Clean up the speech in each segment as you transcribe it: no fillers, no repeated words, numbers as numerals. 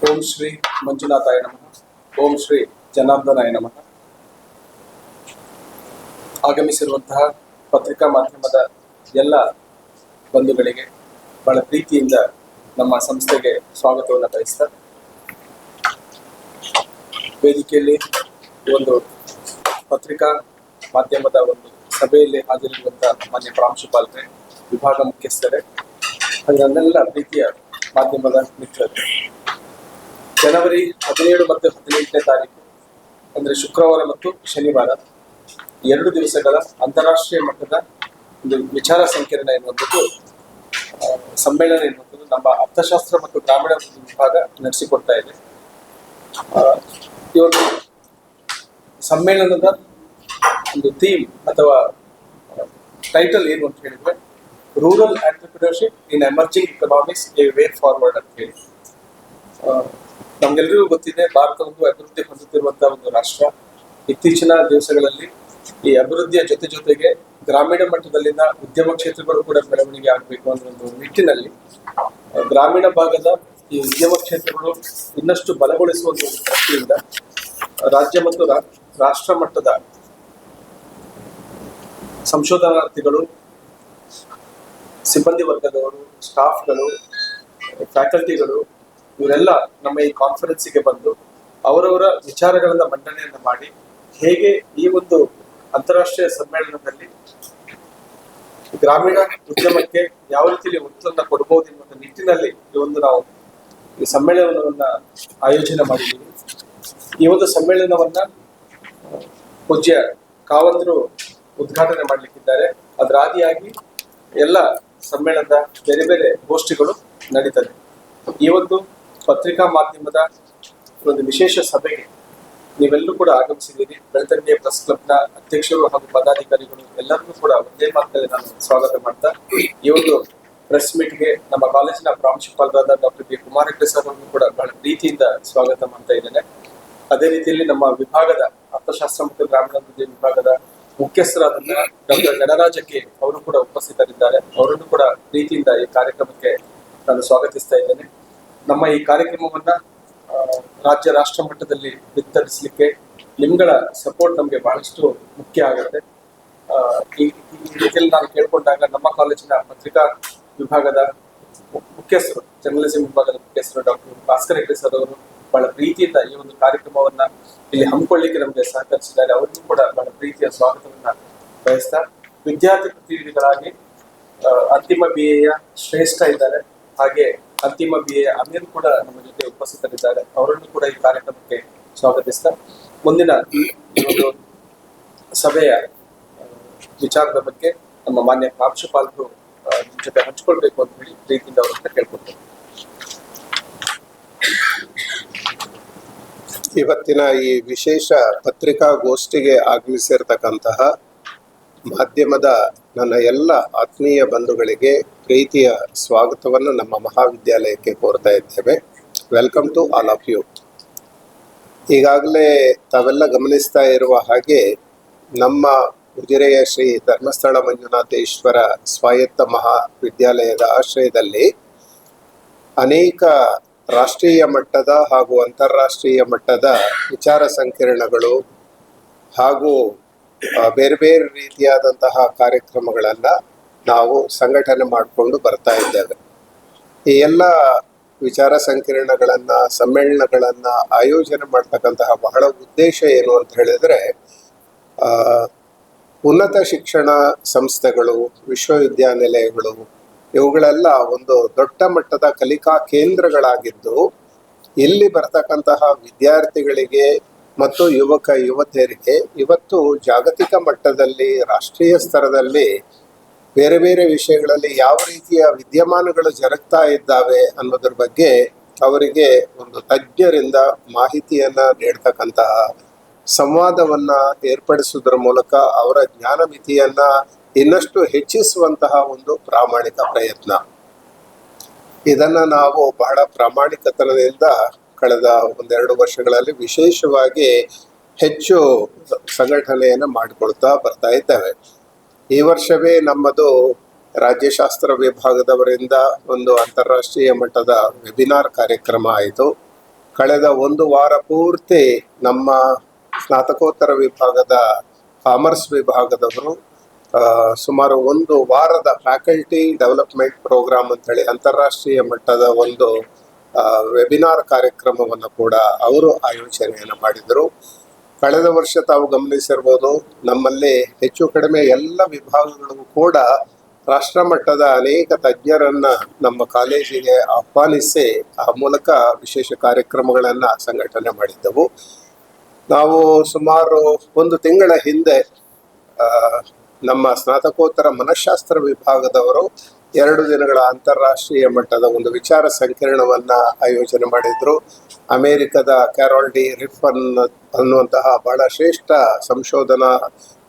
ಓಂ ಶ್ರೀ ಮಂಜುನಾಥಾಯ ನಮಃ. ಓಂ ಶ್ರೀ ಜನಾರ್ದನಾಯ ನಮಃ. ಆಗಮಿಸಿರುವಂತಹ ಪತ್ರಿಕಾ ಮಾಧ್ಯಮದ ಎಲ್ಲ ಬಂಧುಗಳಿಗೆ ಬಹಳ ಪ್ರೀತಿಯಿಂದ ನಮ್ಮ ಸಂಸ್ಥೆಗೆ ಸ್ವಾಗತವನ್ನು ಬಯಸ್ತಾ, ವೇದಿಕೆಯಲ್ಲಿ ಒಂದು ಪತ್ರಿಕಾ ಮಾಧ್ಯಮದ ಒಂದು ಸಭೆಯಲ್ಲಿ ಹಾಜರಿರುವಂತಹ ಮಾನ್ಯ ಪ್ರಾಂಶುಪಾಲರೇ, ವಿಭಾಗ ಮುಖ್ಯಸ್ಥರೇ, ಅದನ್ನೆಲ್ಲ ಪ್ರೀತಿಯ ಮಾಧ್ಯಮದ ಮಿತ್ರರು, ಜನವರಿ 17 ಮತ್ತು 18ನೇ ತಾರೀಕು ಅಂದರೆ ಶುಕ್ರವಾರ ಮತ್ತು ಶನಿವಾರ 2 ದಿವಸಗಳ ಅಂತಾರಾಷ್ಟ್ರೀಯ ಮಟ್ಟದ ಒಂದು ವಿಚಾರ ಸಂಕಿರಣ ಎನ್ನುವಂಥದ್ದು ಸಮ್ಮೇಳನ ಎನ್ನುವಂಥದ್ದು ನಮ್ಮ ಅರ್ಥಶಾಸ್ತ್ರ ಮತ್ತು ಗ್ರಾಮೀಣ ವಿಭಾಗ ನಡೆಸಿಕೊಡ್ತಾ ಇದೆ. ಈ ಒಂದು ಸಮ್ಮೇಳನದ ಒಂದು ಥೀಮ್ ಅಥವಾ ಟೈಟಲ್ ಏನು ಅಂತ ಹೇಳಿದ್ರೆ, rural entrepreneurship in emerging economics A way forward ಅಂತ ಹೇಳಿ. ನಮ್ಗೆಲ್ಲರಿಗೂ ಗೊತ್ತಿದೆ, ಭಾರತ ಒಂದು ಅಭಿವೃದ್ಧಿ ಹೊಂದುತ್ತಿರುವಂತಹ ಒಂದು ರಾಷ್ಟ್ರ. ಇತ್ತೀಚಿನ ದಿವಸಗಳಲ್ಲಿ ಈ ಅಭಿವೃದ್ಧಿಯ ಜೊತೆಗೆ ಗ್ರಾಮೀಣ ಮಟ್ಟದಲ್ಲಿನ ಉದ್ಯಮ ಕ್ಷೇತ್ರಗಳು ಕೂಡ ಬೆಳವಣಿಗೆ ಆಗಬೇಕು ಅನ್ನೋ ಒಂದು ನಿಟ್ಟಿನಲ್ಲಿ ಗ್ರಾಮೀಣ ಭಾಗದ ಈ ಉದ್ಯಮ ಕ್ಷೇತ್ರಗಳು ಇನ್ನಷ್ಟು ಬಲಗೊಳಿಸುವ ಒಂದು ದೃಷ್ಟಿಯಿಂದ ರಾಜ್ಯ ಮತ್ತು ರಾಷ್ಟ್ರ ಮಟ್ಟದ ಸಂಶೋಧನಾರ್ಥಿಗಳು, ಸಿಬ್ಬಂದಿ ವರ್ಗದವರು, ಸ್ಟಾಫ್ಗಳು, ಫ್ಯಾಕಲ್ಟಿಗಳು ಇವರೆಲ್ಲ ನಮ್ಮ ಈ ಕಾನ್ಫರೆನ್ಸಿಗೆ ಬಂದು ಅವರವರ ವಿಚಾರಗಳನ್ನ ಮಂಡನೆಯನ್ನ ಮಾಡಿ ಹೇಗೆ ಈ ಒಂದು ಅಂತಾರಾಷ್ಟ್ರೀಯ ಸಮ್ಮೇಳನದಲ್ಲಿ ಗ್ರಾಮೀಣ ಉದ್ಯಮಕ್ಕೆ ಯಾವ ರೀತಿಯಲ್ಲಿ ಒತ್ತನ್ನು ಕೊಡಬಹುದು ಎನ್ನುವ ನಿಟ್ಟಿನಲ್ಲಿ ಈ ಒಂದು ನಾವು ಈ ಸಮ್ಮೇಳನವನ್ನ ಆಯೋಜನೆ ಮಾಡಿದ್ದೀವಿ. ಈ ಒಂದು ಸಮ್ಮೇಳನವನ್ನ ಪೂಜ್ಯ ಕಾವಂದ್ರು ಉದ್ಘಾಟನೆ ಮಾಡಲಿಕ್ಕಿದ್ದಾರೆ. ಅದರ ಆದಿಯಾಗಿ ಎಲ್ಲ ಸಮ್ಮೇಳನದ ಬೇರೆ ಬೇರೆ ಗೋಷ್ಠಿಗಳು ನಡೀತದೆ. ಈ ಒಂದು ಪತ್ರಿಕಾ ಮಾಧ್ಯಮದ ಒಂದು ವಿಶೇಷ ಸಭೆಗೆ ನೀವೆಲ್ಲರೂ ಕೂಡ ಆಗಮಿಸಿದ್ದೀರಿ. ಬೆಳ್ತಂಗಡಿಯ ಪ್ರೆಸ್ ಕ್ಲಬ್ನ ಅಧ್ಯಕ್ಷರು ಹಾಗೂ ಪದಾಧಿಕಾರಿಗಳು ಎಲ್ಲರಿಗೂ ಕೂಡ ಒಂದೇ ಮಾತಲ್ಲಿ ನಾನು ಸ್ವಾಗತ ಮಾಡ್ತಾ, ಈ ಒಂದು ಪ್ರೆಸ್ ಮೀಟ್ಗೆ ನಮ್ಮ ಕಾಲೇಜಿನ ಪ್ರಾಂಶುಪಾಲರಾದ ಡಾಕ್ಟರ್ ಬಿ ಕುಮಾರರೆಡ್ಡಿ ಸರ್ ಅವರನ್ನು ಕೂಡ ಬಹಳ ಪ್ರೀತಿಯಿಂದ ಸ್ವಾಗತ ಮಾಡ್ತಾ ಇದ್ದೇನೆ. ಅದೇ ರೀತಿಯಲ್ಲಿ ನಮ್ಮ ವಿಭಾಗದ ಅರ್ಥಶಾಸ್ತ್ರ ಮತ್ತು ಗ್ರಾಮೀಣಾಭಿವೃದ್ಧಿ ವಿಭಾಗದ ಮುಖ್ಯಸ್ಥರಾದಂತಹ ಡಾಕ್ಟರ್ ಗಣರಾಜಕ್ಕೆ ಅವರು ಕೂಡ ಉಪಸ್ಥಿತರಿದ್ದಾರೆ. ಅವರನ್ನು ಕೂಡ ಪ್ರೀತಿಯಿಂದ ಈ ಕಾರ್ಯಕ್ರಮಕ್ಕೆ ನಾನು ಸ್ವಾಗತಿಸ್ತಾ ಇದ್ದೇನೆ. ನಮ್ಮ ಈ ಕಾರ್ಯಕ್ರಮವನ್ನ ರಾಜ್ಯ ರಾಷ್ಟ್ರ ಮಟ್ಟದಲ್ಲಿ ವಿಸ್ತರಿಸಲಿಕ್ಕೆ ನಿಮ್ಗಳ ಸಪೋರ್ಟ್ ನಮಗೆ ಬಹಳಷ್ಟು ಮುಖ್ಯ ಆಗುತ್ತೆ. ಈ ರೀತಿಯಲ್ಲಿ ನಾನು ಕೇಳ್ಕೊಂಡಾಗ ನಮ್ಮ ಕಾಲೇಜಿನ ಪತ್ರಿಕಾ ವಿಭಾಗದ ಮುಖ್ಯಸ್ಥರು, ಜರ್ನಲಿಸಂ ವಿಭಾಗದ ಮುಖ್ಯಸ್ಥರು ಡಾಕ್ಟರ್ ಭಾಸ್ಕರ್ ಹೆಗ್ಡೆ ಸರ್ ಅವರು ಬಹಳ ಪ್ರೀತಿಯಿಂದ ಈ ಒಂದು ಕಾರ್ಯಕ್ರಮವನ್ನ ಇಲ್ಲಿ ಹಮ್ಮಿಕೊಳ್ಳಿಕ್ಕೆ ನಮಗೆ ಸಹಕರಿಸಿದ್ದಾರೆ. ಅವರಿಗೂ ಕೂಡ ಬಹಳ ಪ್ರೀತಿಯ ಸ್ವಾಗತವನ್ನ ಬಯಸ್ತಾ, ವಿದ್ಯಾರ್ಥಿ ಪ್ರತಿನಿಧಿಗಳಾಗಿ ಅಂತಿಮ BA ಶ್ರೇಷ್ಠ ಇದ್ದಾರೆ, ಹಾಗೆ ಅಂತಿಮ BA ಅಮೀರ್ ಕೂಡ ನಮ್ಮ ಜೊತೆ ಉಪಸ್ಥಿತರಿದ್ದಾರೆ. ಅವರನ್ನು ಕೂಡ ಈ ಕಾರ್ಯಕ್ರಮಕ್ಕೆ ಸ್ವಾಗತಿಸ್ತಾ, ಮುಂದಿನ ಒಂದು ಸಭೆಯ ವಿಚಾರದ ಬಗ್ಗೆ ನಮ್ಮ ಮಾನ್ಯ ಪ್ರಾಂಶುಪಾಲರು ಜೊತೆ ಹಂಚಿಕೊಳ್ಬೇಕು ಅಂತ ಹೇಳಿ ಪ್ರೀತಿಯಿಂದ ಅವರನ್ನ ಕೇಳ್ಕೊಳ್ತೇನೆ. ಇವತ್ತಿನ ಈ ವಿಶೇಷ ಪತ್ರಿಕಾಗೋಷ್ಠಿಗೆ ಆಗಮಿಸಿರ್ತಕ್ಕಂತಹ ಮಾಧ್ಯಮದ ನನ್ನ ಎಲ್ಲ ಆತ್ಮೀಯ ಬಂಧುಗಳಿಗೆ ಪ್ರೀತಿಯ ಸ್ವಾಗತವನ್ನು ನಮ್ಮ ಮಹಾವಿದ್ಯಾಲಯಕ್ಕೆ ಕೋರ್ತಾ ಇದ್ದೇವೆ. Welcome to all of you. ಈಗಾಗಲೇ ತಾವೆಲ್ಲ ಗಮನಿಸ್ತಾ ಇರುವ ಹಾಗೆ ನಮ್ಮ ಉಜಿರೆಯ ಶ್ರೀ ಧರ್ಮಸ್ಥಳ ಮಂಜುನಾಥೇಶ್ವರ ಸ್ವಾಯತ್ತ ಮಹಾವಿದ್ಯಾಲಯದ ಆಶ್ರಯದಲ್ಲಿ ಅನೇಕ ರಾಷ್ಟ್ರೀಯ ಮಟ್ಟದ ಹಾಗೂ ಅಂತಾರಾಷ್ಟ್ರೀಯ ಮಟ್ಟದ ವಿಚಾರ ಸಂಕಿರಣಗಳು ಹಾಗೂ ಬೇರೆ ಬೇರೆ ರೀತಿಯಾದಂತಹ ಕಾರ್ಯಕ್ರಮಗಳನ್ನು ನಾವು ಸಂಘಟನೆ ಮಾಡಿಕೊಂಡು ಬರ್ತಾ ಇದ್ದೇವೆ. ಈ ಎಲ್ಲ ವಿಚಾರ ಸಂಕಿರಣಗಳನ್ನು, ಸಮ್ಮೇಳನಗಳನ್ನು ಆಯೋಜನೆ ಮಾಡ್ತಕ್ಕಂತಹ ಬಹಳ ಉದ್ದೇಶ ಏನು ಅಂತ ಹೇಳಿದರೆ, ಉನ್ನತ ಶಿಕ್ಷಣ ಸಂಸ್ಥೆಗಳು, ವಿಶ್ವವಿದ್ಯಾನಿಲಯಗಳು ಇವುಗಳೆಲ್ಲ ಒಂದು ದೊಡ್ಡ ಮಟ್ಟದ ಕಲಿಕಾ ಕೇಂದ್ರಗಳಾಗಿದ್ದು, ಇಲ್ಲಿ ಬರ್ತಕ್ಕಂತಹ ವಿದ್ಯಾರ್ಥಿಗಳಿಗೆ ಮತ್ತು ಯುವಕ ಯುವತಿಯರಿಗೆ ಇವತ್ತು ಜಾಗತಿಕ ಮಟ್ಟದಲ್ಲಿ, ರಾಷ್ಟ್ರೀಯ ಸ್ತರದಲ್ಲಿ ಬೇರೆ ಬೇರೆ ವಿಷಯಗಳಲ್ಲಿ ಯಾವ ರೀತಿಯ ವಿದ್ಯಮಾನಗಳು ಜರುಗ್ತಾ ಇದ್ದಾವೆ ಅನ್ನೋದ್ರ ಬಗ್ಗೆ ಅವರಿಗೆ ಒಂದು ತಜ್ಞರಿಂದ ಮಾಹಿತಿಯನ್ನ ನೀಡ್ತಕ್ಕಂತಹ ಸಂವಾದವನ್ನ ಏರ್ಪಡಿಸುವುದರ ಮೂಲಕ ಅವರ ಜ್ಞಾನ ಮಿತಿಯನ್ನ ಇನ್ನಷ್ಟು ಹೆಚ್ಚಿಸುವಂತಹ ಒಂದು ಪ್ರಾಮಾಣಿಕ ಪ್ರಯತ್ನ. ಇದನ್ನ ನಾವು ಬಹಳ ಪ್ರಾಮಾಣಿಕತನದಿಂದ ಕಳೆದ 1-2 ವರ್ಷಗಳಲ್ಲಿ ವಿಶೇಷವಾಗಿ ಹೆಚ್ಚು ಸಂಘಟನೆಯನ್ನು ಮಾಡಿಕೊಳ್ತಾ ಬರ್ತಾ ಇದ್ದೇವೆ. ಈ ವರ್ಷವೇ ನಮ್ಮದು ರಾಜ್ಯಶಾಸ್ತ್ರ ವಿಭಾಗದವರಿಂದ ಒಂದು ಅಂತಾರಾಷ್ಟ್ರೀಯ ಮಟ್ಟದ ವೆಬಿನಾರ್ ಕಾರ್ಯಕ್ರಮ ಆಯಿತು. ಕಳೆದ ಒಂದು ವಾರ ಪೂರ್ತಿ ನಮ್ಮ ಸ್ನಾತಕೋತ್ತರ ವಿಭಾಗದ ಕಾಮರ್ಸ್ ವಿಭಾಗದವರು ಸುಮಾರು ಒಂದು ವಾರದ ಫ್ಯಾಕಲ್ಟಿ ಡೆವಲಪ್ಮೆಂಟ್ ಪ್ರೋಗ್ರಾಮ್ ಅಂತೇಳಿ ಅಂತಾರಾಷ್ಟ್ರೀಯ ಮಟ್ಟದ ಒಂದು ವೆಬಿನಾರ್ ಕಾರ್ಯಕ್ರಮವನ್ನು ಕೂಡ ಅವರು ಆಯೋಜನೆಯನ್ನು ಮಾಡಿದರು. ಕಳೆದ ವರ್ಷ ತಾವು ಗಮನಿಸಿರ್ಬೋದು, ನಮ್ಮಲ್ಲಿ ಹೆಚ್ಚು ಕಡಿಮೆ ಎಲ್ಲ ವಿಭಾಗಗಳಿಗೂ ಕೂಡ ರಾಷ್ಟ್ರ ಮಟ್ಟದ ಅನೇಕ ತಜ್ಞರನ್ನ ನಮ್ಮ ಕಾಲೇಜಿಗೆ ಆಹ್ವಾನಿಸಿ ಆ ಮೂಲಕ ವಿಶೇಷ ಕಾರ್ಯಕ್ರಮಗಳನ್ನು ಸಂಘಟನೆ ಮಾಡಿದ್ದೆವು. ನಾವು ಸುಮಾರು ಒಂದು ತಿಂಗಳ ಹಿಂದೆ ನಮ್ಮ ಸ್ನಾತಕೋತ್ತರ ಮನಃಶಾಸ್ತ್ರ ವಿಭಾಗದವರು 2 ದಿನಗಳ ಅಂತಾರಾಷ್ಟ್ರೀಯ ಮಟ್ಟದ ಒಂದು ವಿಚಾರ ಸಂಕಿರಣವನ್ನ ಆಯೋಜನೆ ಮಾಡಿದ್ರು. ಅಮೆರಿಕದ ಕ್ಯಾರೋಲ್ ಡಿ ರಿಫ್ ಅನ್ನುವಂತಹ ಬಹಳ ಶ್ರೇಷ್ಠ ಸಂಶೋಧನಾ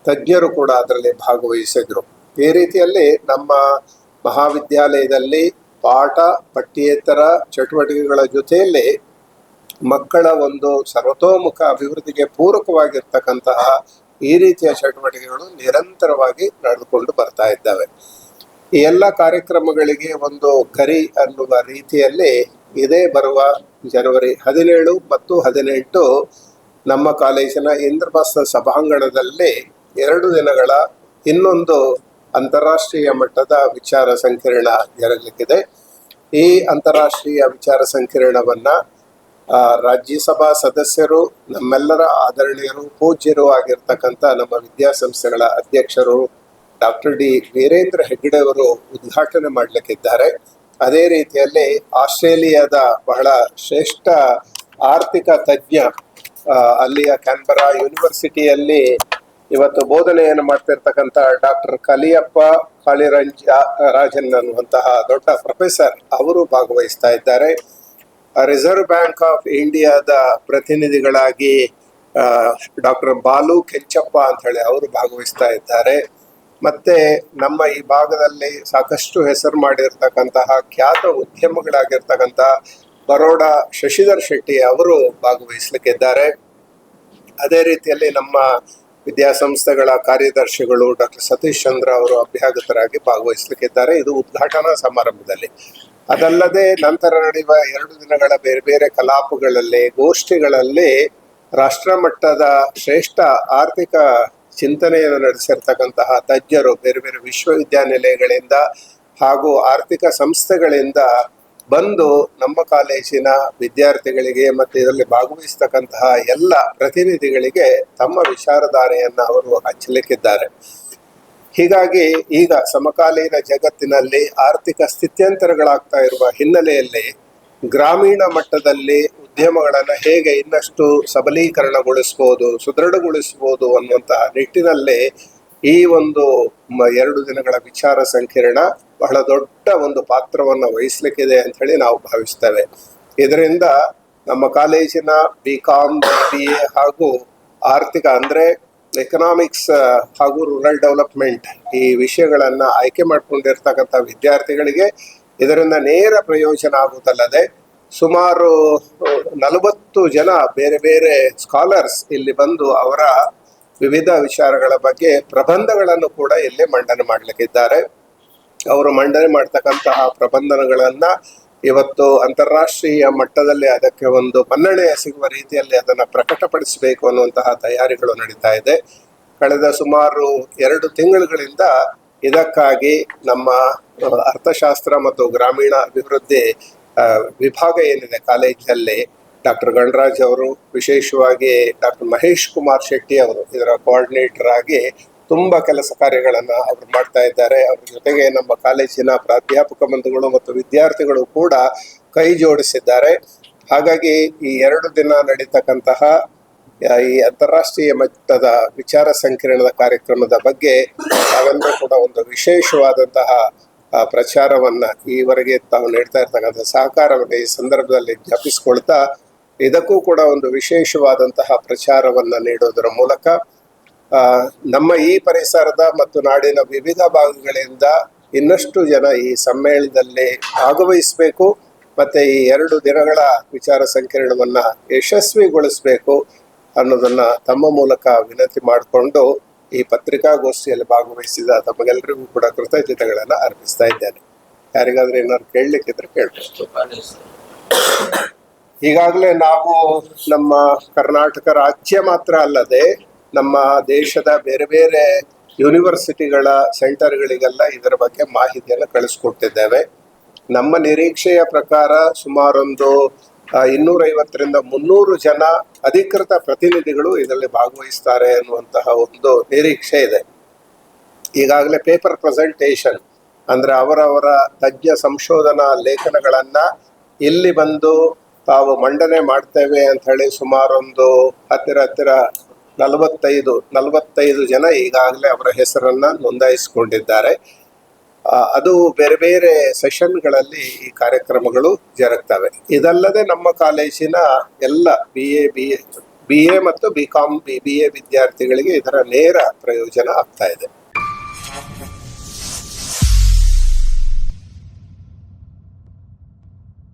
ತಜ್ಞರು ಕೂಡ ಅದರಲ್ಲಿ ಭಾಗವಹಿಸಿದ್ರು. ಈ ರೀತಿಯಲ್ಲಿ ನಮ್ಮ ಮಹಾವಿದ್ಯಾಲಯದಲ್ಲಿ ಪಾಠ ಪಠ್ಯೇತರ ಚಟುವಟಿಕೆಗಳ ಜೊತೆಯಲ್ಲಿ ಮಕ್ಕಳ ಒಂದು ಸರ್ವತೋಮುಖ ಅಭಿವೃದ್ಧಿಗೆ ಪೂರಕವಾಗಿರ್ತಕ್ಕಂತಹ ಈ ರೀತಿಯ ಚಟುವಟಿಕೆಗಳು ನಿರಂತರವಾಗಿ ನಡೆದುಕೊಂಡು ಬರ್ತಾ ಇದ್ದಾವೆ. ಈ ಎಲ್ಲ ಕಾರ್ಯಕ್ರಮಗಳಿಗೆ ಒಂದು ಗರಿ ಅನ್ನುವ ರೀತಿಯಲ್ಲಿ ಇದೇ ಬರುವ ಜನವರಿ 17 ಮತ್ತು 18 ನಮ್ಮ ಕಾಲೇಜಿನ ಇಂದ್ರಪ್ರಸ್ಥ ಸಭಾಂಗಣದಲ್ಲಿ 2 ದಿನಗಳ ಇನ್ನೊಂದು ಅಂತಾರಾಷ್ಟ್ರೀಯ ಮಟ್ಟದ ವಿಚಾರ ಸಂಕಿರಣ ಜರಗಲಿಕ್ಕಿದೆ. ಈ ಅಂತಾರಾಷ್ಟ್ರೀಯ ವಿಚಾರ ಸಂಕಿರಣವನ್ನ ರಾಜ್ಯಸಭಾ ಸದಸ್ಯರು, ನಮ್ಮೆಲ್ಲರ ಆದರಣೀಯರು, ಪೂಜ್ಯರು ಆಗಿರ್ತಕ್ಕಂಥ ನಮ್ಮ ವಿದ್ಯಾಸಂಸ್ಥೆಗಳ ಅಧ್ಯಕ್ಷರು ಡಾಕ್ಟರ್ ಡಿ ವೀರೇಂದ್ರ ಹೆಗ್ಗಡೆ ಅವರು ಉದ್ಘಾಟನೆ ಮಾಡಲಿಕ್ಕಿದ್ದಾರೆ. ಅದೇ ರೀತಿಯಲ್ಲಿ ಆಸ್ಟ್ರೇಲಿಯಾದ ಬಹಳ ಶ್ರೇಷ್ಠ ಆರ್ಥಿಕ ತಜ್ಞ, ಅಲ್ಲಿಯ ಕ್ಯಾನ್ಬರಾ ಯೂನಿವರ್ಸಿಟಿಯಲ್ಲಿ ಇವತ್ತು ಬೋಧನೆಯನ್ನು ಮಾಡ್ತಿರ್ತಕ್ಕಂಥ ಡಾಕ್ಟರ್ ಕಲಿಯಪ್ಪ ರಾಜನ್ ಅನ್ನುವಂತಹ ದೊಡ್ಡ ಪ್ರೊಫೆಸರ್ ಅವರು ಭಾಗವಹಿಸ್ತಾ ಇದ್ದಾರೆ. ರಿಸರ್ವ್ ಬ್ಯಾಂಕ್ ಆಫ್ ಇಂಡಿಯಾದ ಪ್ರತಿನಿಧಿಗಳಾಗಿ ಡಾಕ್ಟರ್ ಬಾಲು ಕೆಂಚಪ್ಪ ಅಂತ ಹೇಳಿ ಅವರು ಭಾಗವಹಿಸ್ತಾ ಇದ್ದಾರೆ. ಮತ್ತೆ ನಮ್ಮ ಈ ಭಾಗದಲ್ಲಿ ಸಾಕಷ್ಟು ಹೆಸರು ಮಾಡಿರ್ತಕ್ಕಂತಹ ಖ್ಯಾತ ಉದ್ಯಮಗಳಾಗಿರ್ತಕ್ಕಂಥ ಬರೋಡಾ ಶಶಿಧರ್ ಶೆಟ್ಟಿ ಅವರು ಭಾಗವಹಿಸಲಿಕ್ಕಿದ್ದಾರೆ. ಅದೇ ರೀತಿಯಲ್ಲಿ ನಮ್ಮ ವಿದ್ಯಾಸಂಸ್ಥೆಗಳ ಕಾರ್ಯದರ್ಶಿಗಳು ಡಾಕ್ಟರ್ ಸತೀಶ್ ಚಂದ್ರ ಅವರು ಅಭ್ಯಾಗತರಾಗಿ ಭಾಗವಹಿಸಲಿಕ್ಕಿದ್ದಾರೆ. ಇದು ಉದ್ಘಾಟನಾ ಸಮಾರಂಭದಲ್ಲಿ. ಅದಲ್ಲದೆ ನಂತರ ನಡೆಯುವ 2 ದಿನಗಳ ಬೇರೆ ಬೇರೆ ಕಲಾಪಗಳಲ್ಲಿ, ಗೋಷ್ಠಿಗಳಲ್ಲಿ ರಾಷ್ಟ್ರ ಮಟ್ಟದ ಶ್ರೇಷ್ಠ ಆರ್ಥಿಕ ಚಿಂತನೆಯನ್ನು ನಡೆಸಿರ್ತಕ್ಕಂತಹ ತಜ್ಞರು ಬೇರೆ ಬೇರೆ ವಿಶ್ವವಿದ್ಯಾನಿಲಯಗಳಿಂದ ಹಾಗೂ ಆರ್ಥಿಕ ಸಂಸ್ಥೆಗಳಿಂದ ಬಂದು ನಮ್ಮ ಕಾಲೇಜಿನ ವಿದ್ಯಾರ್ಥಿಗಳಿಗೆ ಮತ್ತು ಇದರಲ್ಲಿ ಭಾಗವಹಿಸ್ತಕ್ಕಂತಹ ಎಲ್ಲ ಪ್ರತಿನಿಧಿಗಳಿಗೆ ತಮ್ಮ ವಿಚಾರಧಾರೆಯನ್ನು ಅವರು ಹಂಚಲಿಕ್ಕಿದ್ದಾರೆ. ಹೀಗಾಗಿ ಈಗ ಸಮಕಾಲೀನ ಜಗತ್ತಿನಲ್ಲಿ ಆರ್ಥಿಕ ಸ್ಥಿತ್ಯಂತರಗಳಾಗ್ತಾ ಇರುವ ಹಿನ್ನೆಲೆಯಲ್ಲಿ ಗ್ರಾಮೀಣ ಮಟ್ಟದಲ್ಲಿ ಉದ್ಯಮಗಳನ್ನು ಹೇಗೆ ಇನ್ನಷ್ಟು ಸಬಲೀಕರಣಗೊಳಿಸ್ಬೋದು, ಸುದೃಢಗೊಳಿಸ್ಬೋದು ಅನ್ನುವಂತಹ ನಿಟ್ಟಿನಲ್ಲಿ ಈ ಒಂದು 2 ದಿನಗಳ ವಿಚಾರ ಸಂಕಿರಣ ಬಹಳ ದೊಡ್ಡ ಒಂದು ಪಾತ್ರವನ್ನು ವಹಿಸ್ಲಿಕ್ಕಿದೆ ಅಂತ ಹೇಳಿ ನಾವು ಭಾವಿಸ್ತೇವೆ. ಇದರಿಂದ ನಮ್ಮ ಕಾಲೇಜಿನ BCom, BBA ಹಾಗೂ ಆರ್ಥಿಕ ಅಂದರೆ ಎಕನಾಮಿಕ್ಸ್ ಹಾಗೂ ರೂರಲ್ ಡೆವಲಪ್ಮೆಂಟ್ ಈ ವಿಷಯಗಳನ್ನು ಆಯ್ಕೆ ಮಾಡಿಕೊಂಡಿರ್ತಕ್ಕಂಥ ವಿದ್ಯಾರ್ಥಿಗಳಿಗೆ ಇದರಿಂದ ನೇರ ಪ್ರಯೋಜನ ಆಗುವುದಲ್ಲದೆ ಸುಮಾರು 40 ಜನ ಬೇರೆ ಬೇರೆ ಸ್ಕಾಲರ್ಸ್ ಇಲ್ಲಿ ಬಂದು ಅವರ ವಿವಿಧ ವಿಚಾರಗಳ ಬಗ್ಗೆ ಪ್ರಬಂಧಗಳನ್ನು ಕೂಡ ಇಲ್ಲಿ ಮಂಡನೆ ಮಾಡಲಿಕ್ಕಿದ್ದಾರೆ. ಅವರು ಮಂಡನೆ ಮಾಡ್ತಕ್ಕಂತಹ ಪ್ರಬಂಧಗಳನ್ನು ಇವತ್ತು ಅಂತಾರಾಷ್ಟ್ರೀಯ ಮಟ್ಟದಲ್ಲಿ ಅದಕ್ಕೆ ಒಂದು ಮನ್ನಣೆ ಸಿಗುವ ರೀತಿಯಲ್ಲಿ ಅದನ್ನು ಪ್ರಕಟಪಡಿಸಬೇಕು ಅನ್ನುವಂತಹ ತಯಾರಿಗಳು ನಡೀತಾ ಇದೆ. ಕಳೆದ ಸುಮಾರು 2 ತಿಂಗಳುಗಳಿಂದ ಇದಕ್ಕಾಗಿ ನಮ್ಮ ಅರ್ಥಶಾಸ್ತ್ರ ಮತ್ತು ಗ್ರಾಮೀಣ ಅಭಿವೃದ್ಧಿ ವಿಭಾಗ ಏನಿದೆ ಕಾಲೇಜಿನಲ್ಲಿ ಡಾಕ್ಟರ್ ಗಣರಾಜ್ ಅವರು, ವಿಶೇಷವಾಗಿ ಡಾಕ್ಟರ್ ಮಹೇಶ್ ಕುಮಾರ್ ಶೆಟ್ಟಿ ಅವರು ಇದರ ಕೋಆರ್ಡಿನೇಟರ್ ಆಗಿ ತುಂಬ ಕೆಲಸ ಕಾರ್ಯಗಳನ್ನು ಅವರು ಮಾಡ್ತಾ ಇದ್ದಾರೆ. ಅವ್ರ ಜೊತೆಗೆ ನಮ್ಮ ಕಾಲೇಜಿನ ಪ್ರಾಧ್ಯಾಪಕ ಬಂಧುಗಳು ಮತ್ತು ವಿದ್ಯಾರ್ಥಿಗಳು ಕೂಡ ಕೈ ಜೋಡಿಸಿದ್ದಾರೆ. ಹಾಗಾಗಿ ಈ 2 ದಿನ ನಡೀತಕ್ಕಂತಹ ಈ ಅಂತಾರಾಷ್ಟ್ರೀಯ ಮಟ್ಟದ ವಿಚಾರ ಸಂಕಿರಣದ ಕಾರ್ಯಕ್ರಮದ ಬಗ್ಗೆ ನಾವೆಲ್ಲರೂ ಕೂಡ ಒಂದು ವಿಶೇಷವಾದಂತಹ ಪ್ರಚಾರವನ್ನ ಈವರೆಗೆ ತಾವು ನೀಡ್ತಾ ಇರ್ತಕ್ಕಂಥ ಸಹಕಾರವನ್ನು ಈ ಸಂದರ್ಭದಲ್ಲಿ ಜ್ಞಾಪಿಸಿಕೊಳ್ತಾ ಇದಕ್ಕೂ ಕೂಡ ಒಂದು ವಿಶೇಷವಾದಂತಹ ಪ್ರಚಾರವನ್ನ ನೀಡೋದರ ಮೂಲಕ ನಮ್ಮ ಈ ಪರಿಸರದ ಮತ್ತು ನಾಡಿನ ವಿವಿಧ ಭಾಗಗಳಿಂದ ಇನ್ನಷ್ಟು ಜನ ಈ ಸಮ್ಮೇಳನದಲ್ಲಿ ಭಾಗವಹಿಸಬೇಕು ಮತ್ತೆ ಈ 2 ದಿನಗಳ ವಿಚಾರ ಸಂಕಿರಣವನ್ನ ಯಶಸ್ವಿಗೊಳಿಸಬೇಕು ಅನ್ನೋದನ್ನ ತಮ್ಮ ಮೂಲಕ ವಿನಂತಿ ಮಾಡಿಕೊಂಡು ಈ ಪತ್ರಿಕಾಗೋಷ್ಠಿಯಲ್ಲಿ ಭಾಗವಹಿಸಿದ ತಮಗೆಲ್ಲರಿಗೂ ಕೂಡ ಕೃತಜ್ಞತೆಗಳನ್ನು ಅರ್ಪಿಸ್ತಾ ಇದ್ದೇನೆ. ಯಾರಿಗಾದ್ರೂ ಏನಾದ್ರು ಕೇಳಲಿಕ್ಕಿದ್ರೆ ಕೇಳ್ಬೋದು. ಈಗಾಗಲೇ ನಾವು ನಮ್ಮ ಕರ್ನಾಟಕ ರಾಜ್ಯ ಮಾತ್ರ ಅಲ್ಲದೆ ನಮ್ಮ ದೇಶದ ಬೇರೆ ಬೇರೆ ಯೂನಿವರ್ಸಿಟಿಗಳ ಸೆಂಟರ್ಗಳಿಗೆಲ್ಲ ಇದರ ಬಗ್ಗೆ ಮಾಹಿತಿಯನ್ನು ಕಳಿಸ್ಕೊಟ್ಟಿದ್ದೇವೆ. ನಮ್ಮ ನಿರೀಕ್ಷೆಯ ಪ್ರಕಾರ ಸುಮಾರೊಂದು 250ರಿಂದ 300 ಜನ ಅಧಿಕೃತ ಪ್ರತಿನಿಧಿಗಳು ಇದರಲ್ಲಿ ಭಾಗವಹಿಸ್ತಾರೆ ಅನ್ನುವಂತಹ ಒಂದು ನಿರೀಕ್ಷೆ ಇದೆ. ಈಗಾಗಲೇ ಪೇಪರ್ ಪ್ರೆಸೆಂಟೇಷನ್ ಅಂದ್ರೆ ಅವರವರ ತಜ್ಞ ಸಂಶೋಧನಾ ಲೇಖನಗಳನ್ನ ಇಲ್ಲಿ ಬಂದು ತಾವು ಮಂಡನೆ ಮಾಡ್ತೇವೆ ಅಂತ ಹೇಳಿ ಸುಮಾರೊಂದು ಹತ್ತಿರ 45 ಜನ ಈಗಾಗಲೇ ಅವರ ಹೆಸರನ್ನ ನೋಂದಾಯಿಸಿಕೊಂಡಿದ್ದಾರೆ. ಅದು ಬೇರೆ ಬೇರೆ ಸೆಷನ್ಗಳಲ್ಲಿ ಈ ಕಾರ್ಯಕ್ರಮಗಳು ಜರುಗ್ತವೆ. ಇದಲ್ಲದೆ ನಮ್ಮ ಕಾಲೇಜಿನ ಎಲ್ಲ ಬಿ ಎ ಮತ್ತು BCom BBA ವಿದ್ಯಾರ್ಥಿಗಳಿಗೆ ಇದರ ನೇರ ಪ್ರಯೋಜನ ಆಗ್ತಾ ಇದೆ.